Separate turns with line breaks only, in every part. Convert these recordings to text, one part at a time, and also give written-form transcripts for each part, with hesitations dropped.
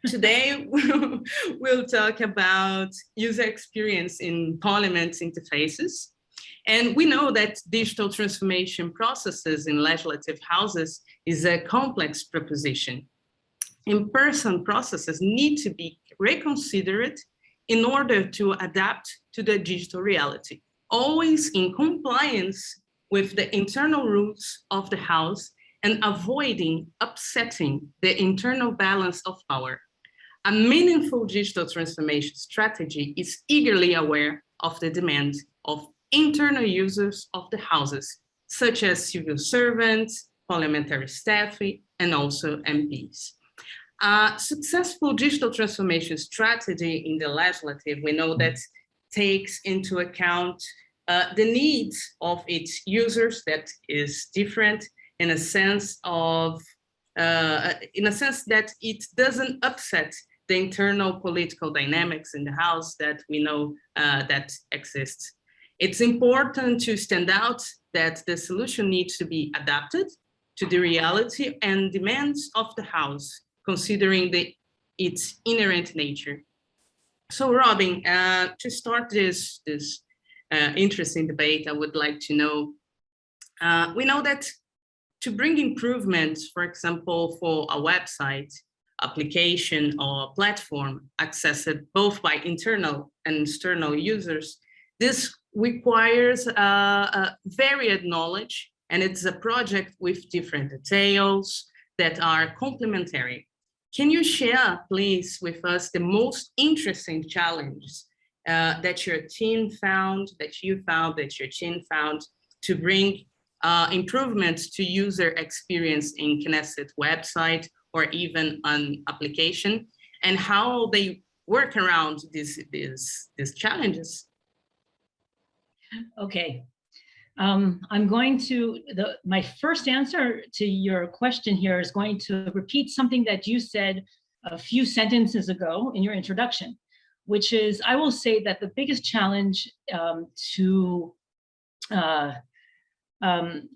Today, we'll talk about user experience in Parliament interfaces. And we know that digital transformation processes in legislative houses is a complex proposition. In-person processes need to be reconsidered in order to adapt to the digital reality, always in compliance with the internal rules of the House and avoiding upsetting the internal balance of power. A meaningful digital transformation strategy is eagerly aware of the demand of internal users of the houses, such as civil servants, parliamentary staff, and also MPs. A successful digital transformation strategy in the legislative, we know that takes into account the needs of its users that is different in a sense that it doesn't upset the internal political dynamics in the House that we know that exists. It's important to stand out that the solution needs to be adapted to the reality and demands of the House, considering its inherent nature. So Robin, to start this interesting debate, I would like to know, we know that to bring improvements, for example, for a website, application, or platform accessed both by internal and external users, this requires varied knowledge, and it's a project with different details that are complementary. Can you share, please, with us the most interesting challenges that your team found, that your team found to bring improvements to user experience in Knesset website or even an application, and how they work around these challenges?
Okay. I'm going to, my first answer to your question here is going to repeat something that you said a few sentences ago in your introduction, which is, I will say that the biggest challenge to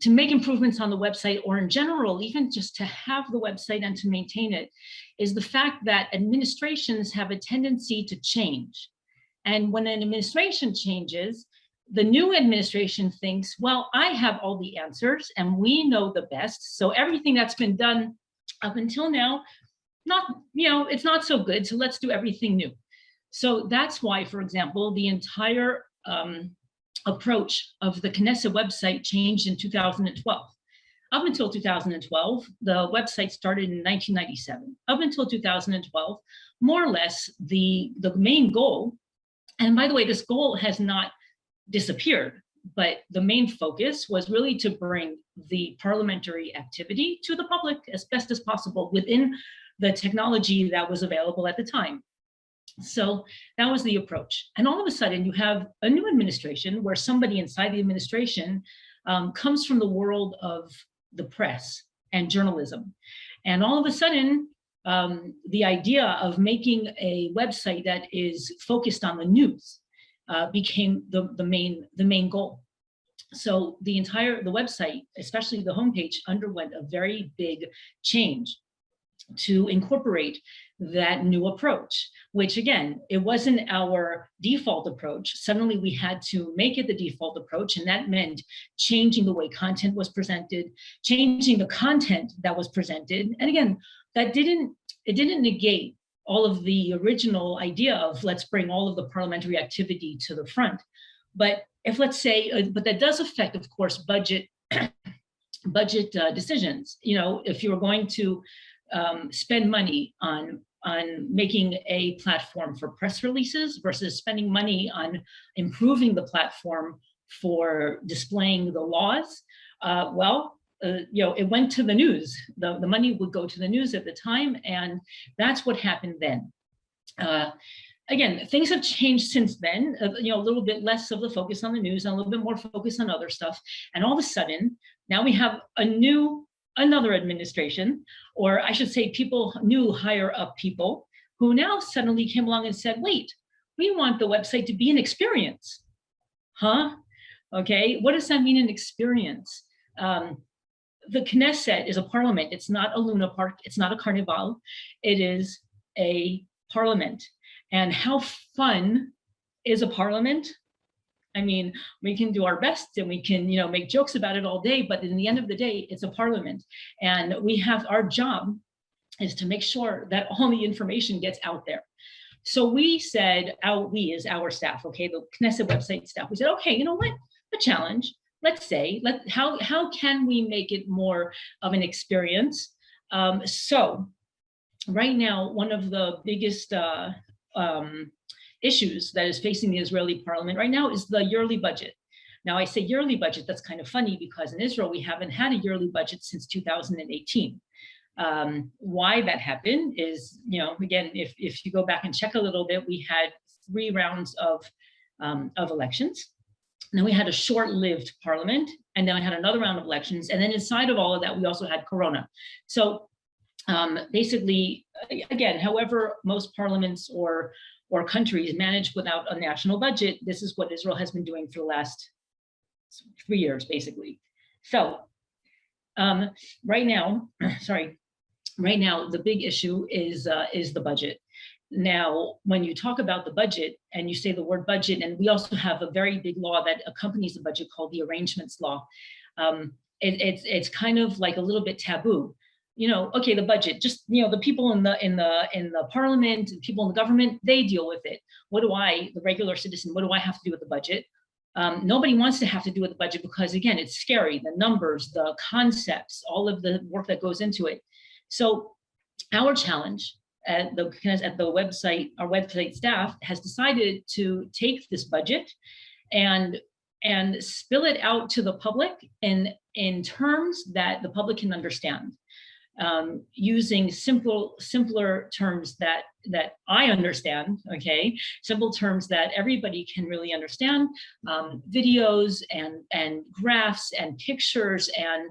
make improvements on the website, or in general, even just to have the website and to maintain it, is the fact that administrations have a tendency to change. And when an administration changes, the new administration thinks, well, I have all the answers and we know the best. So everything that's been done up until now, it's not so good. So let's do everything new. So that's why, for example, the entire approach of the Knesset website changed in 2012. Up until 2012, the website started in 1997. Up until 2012, more or less, the main goal, and by the way, this goal has not disappeared, but the main focus was really to bring the parliamentary activity to the public as best as possible within the technology that was available at the time. So that was the approach. And all of a sudden you have a new administration where somebody inside the administration comes from the world of the press and journalism. And all of a sudden, the idea of making a website that is focused on the news became the main goal. So the website, especially the homepage, underwent a very big change to incorporate that new approach, which again, it wasn't our default approach. Suddenly we had to make it the default approach, and that meant changing the way content was presented, changing the content that was presented. And again, it didn't negate all of the original idea of let's bring all of the parliamentary activity to the front. But if let's say, but that does affect, of course, budget decisions. You know, if you're going to spend money on making a platform for press releases versus spending money on improving the platform for displaying the laws, it went to the news. The money would go to the news at the time, and that's what happened then. Again, things have changed since then, a little bit less of the focus on the news and a little bit more focus on other stuff. And all of a sudden, now we have another administration, or I should say new higher up people who now suddenly came along and said, wait, we want the website to be an experience. Huh? Okay, what does that mean, an experience? The Knesset is a parliament. It's not a Luna Park. It's not a carnival. It is a parliament. And how fun is a parliament? I mean, we can do our best and we can, make jokes about it all day, but in the end of the day, it's a parliament. And we have, our job is to make sure that all the information gets out there. So we said, we as our staff, okay, the Knesset website staff, we said, okay, you know what, a challenge. Let's say, how can we make it more of an experience? So right now, one of the biggest issues that is facing the Israeli parliament right now is the yearly budget. Now I say yearly budget, that's kind of funny because in Israel, we haven't had a yearly budget since 2018. Why that happened is, again, if you go back and check a little bit, we had 3 rounds of elections. And then we had a short-lived parliament, and then we had another round of elections. And then inside of all of that, we also had Corona. So basically, again, however most parliaments or countries manage without a national budget, this is what Israel has been doing for the last 3 years, basically. So right now, the big issue is the budget. Now, when you talk about the budget and you say the word budget, and we also have a very big law that accompanies the budget called the Arrangements Law, it's kind of like a little bit taboo. Okay, the budget, just, the people in the parliament, people in the government, they deal with it. What do I, the regular citizen, what do I have to do with the budget? Nobody wants to have to do with the budget because, again, it's scary, the numbers, the concepts, all of the work that goes into it. So our challenge at the website, our website staff has decided to take this budget and spill it out to the public in terms that the public can understand. Using simpler terms that I understand, okay, simple terms that everybody can really understand, videos and graphs and pictures and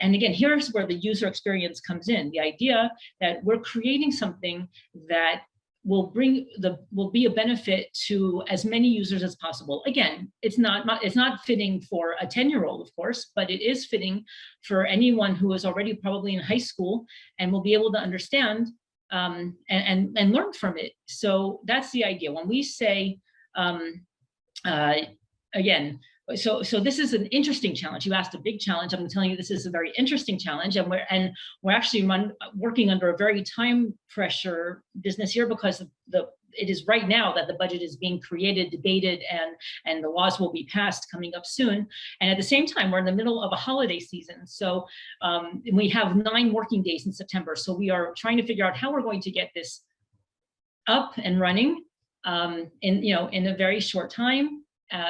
again, here's where the user experience comes in. The idea that we're creating something that will be a benefit to as many users as possible. Again, it's not fitting for a 10-year-old, of course, but it is fitting for anyone who is already probably in high school and will be able to understand and learn from it. So that's the idea. When we say, again, so this is an interesting challenge. You asked a big challenge. I'm telling you, this is a very interesting challenge, and we're actually working under a very time pressure business here because it is right now that the budget is being created, debated, and the laws will be passed coming up soon. And at the same time, we're in the middle of a holiday season. So we have 9 working days in September. So we are trying to figure out how we're going to get this up and running in a very short time.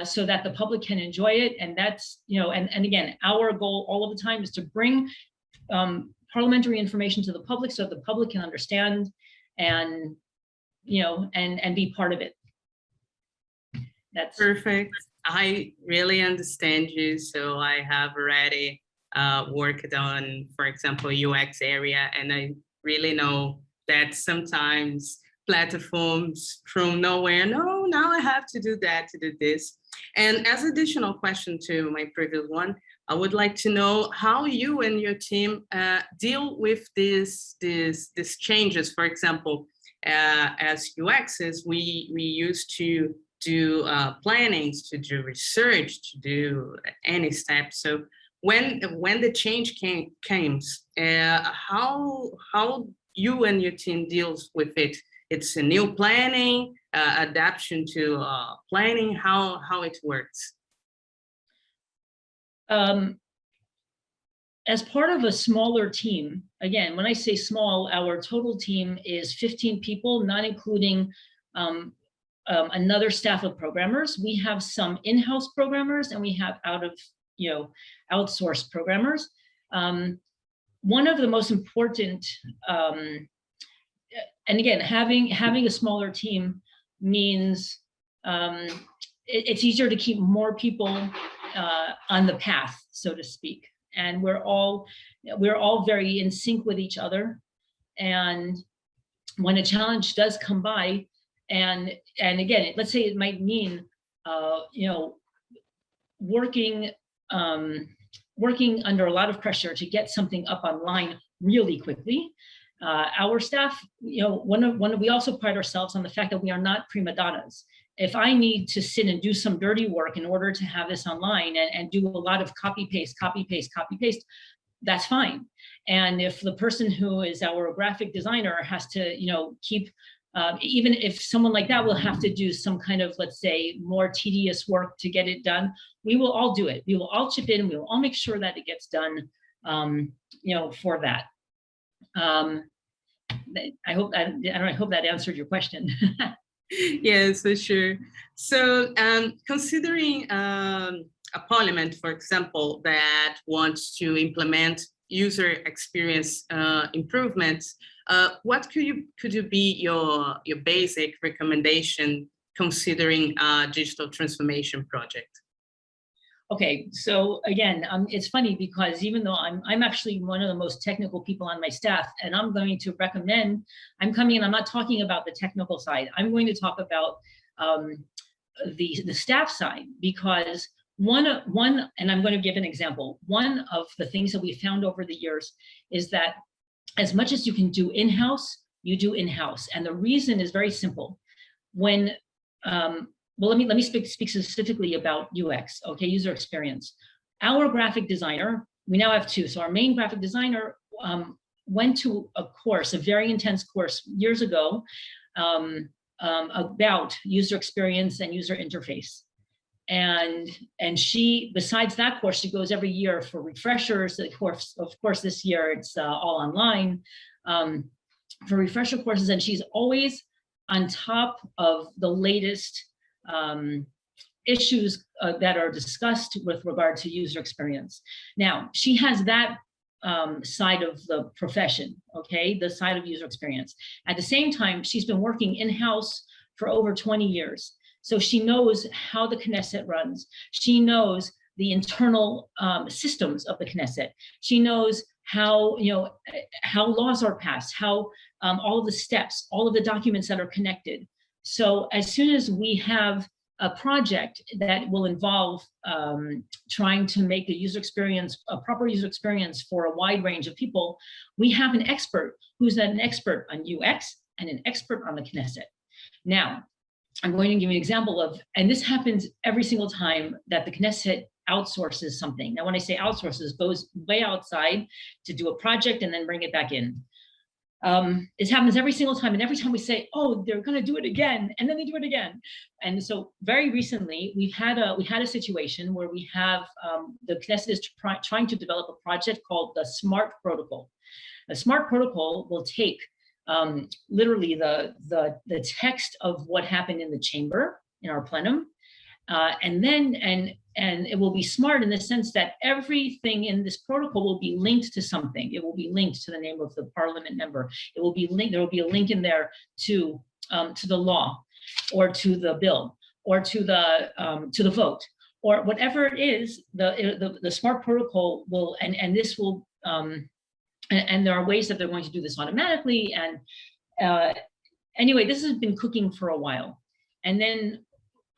So that the public can enjoy it. And that's, and again, our goal all of the time is to bring parliamentary information to the public so the public can understand and, and be part of it. That's
perfect. I really understand you. So I have already worked on, for example, UX area, and I really know that sometimes platforms from nowhere, no, now I have to do that, to do this. And as additional question to my previous one, I would like to know how you and your team deal with these changes. For example, as UXs, we used to do plannings, to do research, to do any step. So when the change came, how you and your team deals with it? It's a new planning, adaptation to planning, how it works.
As part of a smaller team, again, when I say small, our total team is 15 people, not including another staff of programmers. We have some in-house programmers and we have outsourced programmers. One of the most important, and again, having a smaller team means it's easier to keep more people on the path, so to speak. And we're all very in sync with each other. And when a challenge does come by, and again, let's say it might mean working under a lot of pressure to get something up online really quickly. Our staff, we also pride ourselves on the fact that we are not prima donnas. If I need to sit and do some dirty work in order to have this online and do a lot of copy paste, that's fine. And if the person who is our graphic designer has to, keep, even if someone like that will have to do some kind of, let's say, more tedious work to get it done, we will all do it. We will all chip in. We will all make sure that it gets done, for that. I hope that answered your question.
Yes, for sure. So considering a parliament, for example, that wants to implement user experience improvements, what could be your basic recommendation considering a digital transformation project?
Okay, so again, it's funny because even though I'm actually one of the most technical people on my staff, and I'm going to recommend, I'm not talking about the technical side. I'm going to talk about the staff side, because one, and I'm going to give an example. One of the things that we found over the years is that as much as you can do in-house, you do in-house, and the reason is very simple. When well, let me speak specifically about UX, okay, user experience. Our graphic designer, we now have two. So our main graphic designer went to a course, a very intense course years ago about user experience and user interface. And she, besides that course, she goes every year for refreshers. Of course, this year it's all online for refresher courses, and she's always on top of the latest issues that are discussed with regard to user experience. Now, she has that side of the profession, okay, the side of user experience. At the same time, she's been working in-house for over 20 years. So she knows how the Knesset runs. She knows the internal systems of the Knesset. She knows how, how laws are passed, how all of the steps, all of the documents that are connected. So as soon as we have a project that will involve trying to make a user experience, a proper user experience for a wide range of people, we have an expert who's an expert on UX and an expert on the Knesset. Now, I'm going to give you an example of, and this happens every single time that the Knesset outsources something. Now, when I say outsources, goes way outside to do a project and then bring it back in. It happens every single time, and every time we say, oh, they're going to do it again, and then they do it again. And so very recently, we had a situation where we have the Knesset is trying to develop a project called the SMART protocol. The SMART protocol will take literally the text of what happened in the chamber, in our plenum, and it will be smart in the sense that everything in this protocol will be linked to something. It will be linked to the name of the parliament member. It will be linked. There will be a link in there to the law, or to the bill, or to the vote, or whatever it is. The smart protocol will, and this will, and there are ways that they're going to do this automatically. And anyway, this has been cooking for a while, and then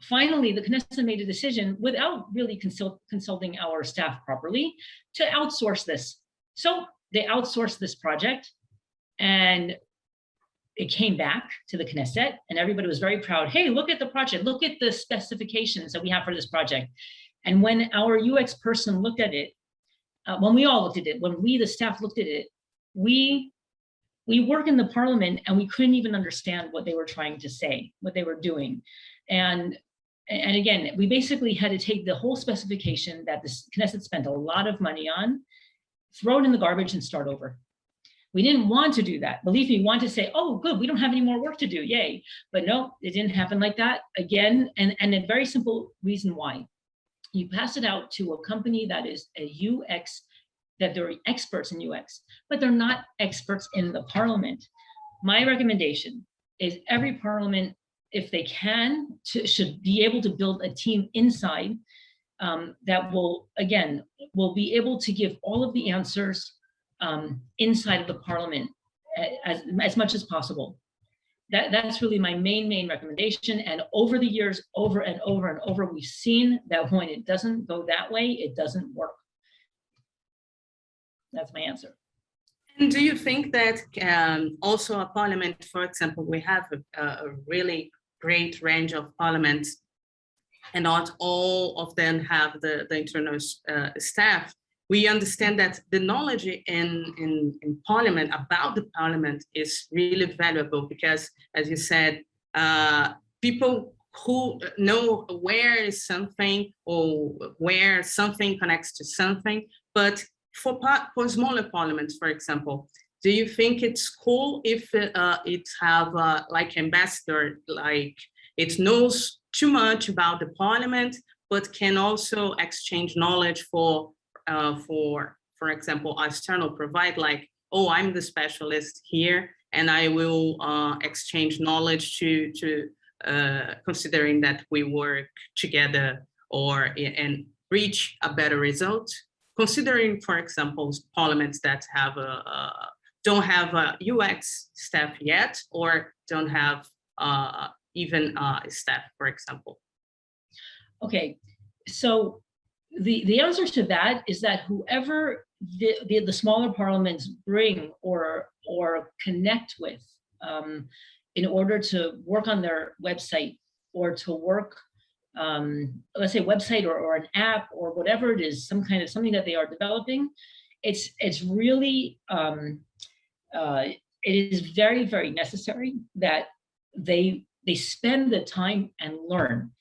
finally, the Knesset made a decision without really consulting our staff properly to outsource this. So they outsourced this project, and it came back to the Knesset, and everybody was very proud. Hey, look at the project. Look at the specifications that we have for this project. And when our UX person looked at it, when we all looked at it, when we, the staff, looked at it, we work in the parliament, and we couldn't even understand what they were trying to say, what they were doing. And again, we basically had to take the whole specification that the Knesset spent a lot of money on, throw it in the garbage, and start over. We didn't want to do that. Believe me, we wanted to say, oh, good, we don't have any more work to do, yay. But no, it didn't happen like that. Again, and a very simple reason why. You pass it out to a company that is a UX, that they're experts in UX, but they're not experts in the parliament. My recommendation is every parliament, if they can, should be able to build a team inside that will be able to give all of the answers inside of the parliament as much as possible. That's really my main recommendation. And over the years, over and over, we've seen that when it doesn't go that way, it doesn't work. That's my answer.
And do you think that also a parliament, for example, we have a really great range of parliaments, and not all of them have the internal staff. We understand that the knowledge in Parliament about the Parliament is really valuable because, as you said, people who know where is something or where something connects to something. But for smaller parliaments, for example, do you think it's cool if it have like ambassador, like it knows too much about the Parliament, but can also exchange knowledge for example, external provide, like, oh, I'm the specialist here, and I will exchange knowledge to considering that we work together and reach a better result. Considering, for example, parliaments that have don't have a UX staff yet, or don't have even staff, for example.
Okay, so the answer to that is that whoever the smaller parliaments bring or connect with in order to work on their website or to work, let's say website or an app or whatever it is, something that they are developing, it's really it is very, very necessary that they spend the time and learn.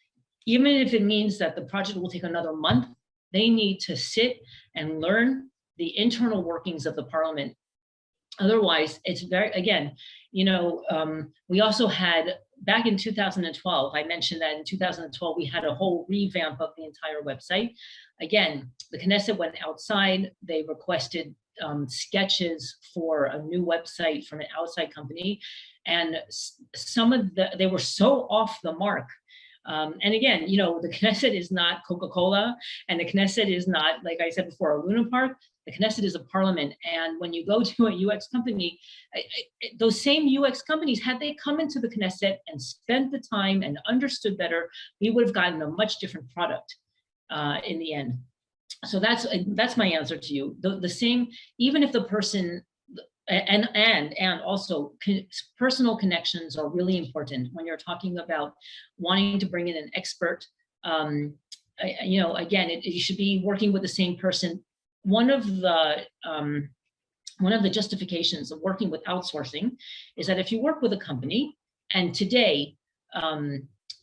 Even if it means that the project will take another month, they need to sit and learn the internal workings of the Parliament. Otherwise, it's again, we also had, back in 2012, I mentioned that in 2012, we had a whole revamp of the entire website. Again, the Knesset went outside, they requested sketches for a new website from an outside company, and they were so off the mark. And again, the Knesset is not Coca-Cola, and the Knesset is not, like I said before, a Luna Park. The Knesset is a parliament. And when you go to a UX company, those same UX companies, had they come into the Knesset and spent the time and understood better, we would have gotten a much different product in the end. So that's my answer to you. The same, even if the person, and also personal connections are really important when you're talking about wanting to bring in an expert. Again, you should be working with the same person. One of the justifications of working with outsourcing is that if you work with a company, and today,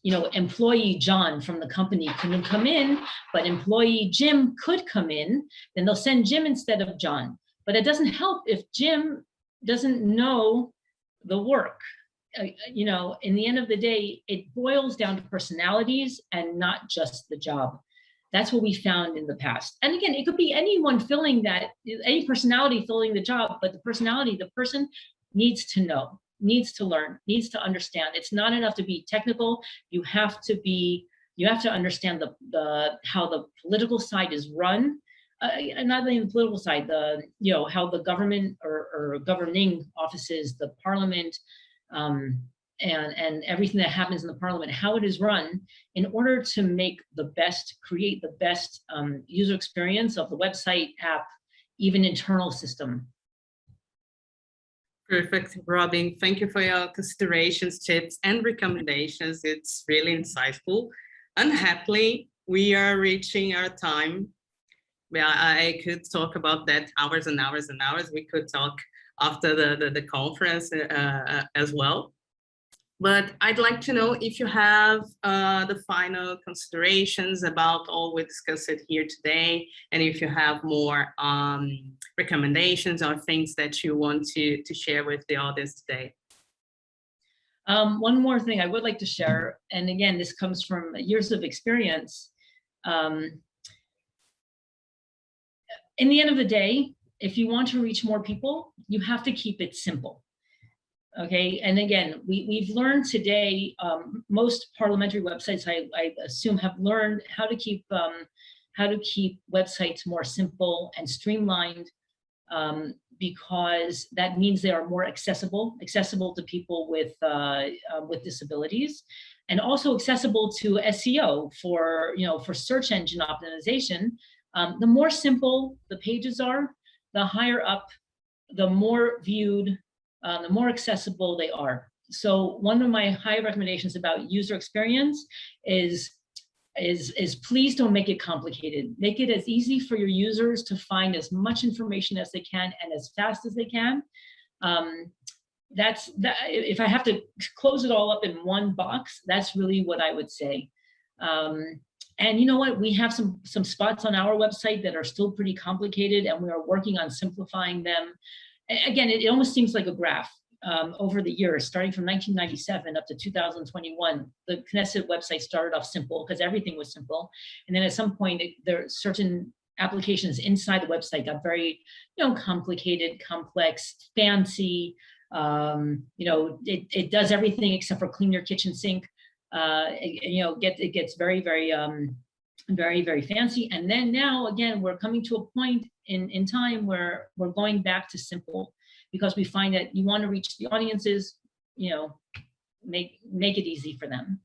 employee John from the company couldn't come in, but employee Jim could come in, then they'll send Jim instead of John. But it doesn't help if Jim doesn't know the work. In the end of the day, it boils down to personalities and not just the job. That's what we found in the past. And again, it could be anyone filling that, any personality filling the job, but the person needs to know, needs to learn, needs to understand. It's not enough to be technical. You have to understand how the political side is run. Not only the political side, how the government or governing offices, the Parliament, and everything that happens in the Parliament, how it is run, in order to create the best user experience of the website, app, even internal system.
Perfect, Robin. Thank you for your considerations, tips, and recommendations. It's really insightful. Unhappily, we are reaching our time. I could talk about that hours and hours and hours. We could talk after the conference as well. But I'd like to know if you have the final considerations about all we discussed here today, and if you have more recommendations or things that you want to share with the audience today.
One more thing I would like to share, and again, this comes from years of experience. In the end of the day, if you want to reach more people, you have to keep it simple. Okay, and again, we've learned today, most parliamentary websites, I assume, have learned how to keep websites more simple and streamlined, because that means they are more accessible to people with disabilities, and also accessible to SEO for search engine optimization. The more simple the pages are, the higher up the more viewed, the more accessible they are. So one of my high recommendations about user experience is please don't make it complicated. Make it as easy for your users to find as much information as they can and as fast as they can. If I have to close it all up in one box, that's really what I would say. And you know what? We have some spots on our website that are still pretty complicated, and we are working on simplifying them. Again, it almost seems like a graph. Over the years, starting from 1997 up to 2021, the Knesset website started off simple because everything was simple. And then at some point, there are certain applications inside the website got very, complicated, complex, fancy. It does everything except for clean your kitchen sink. It gets very, very, very, very fancy. And then now, again, we're coming to a point in time where we're going back to simple, because we find that you want to reach the audiences, make it easy for them.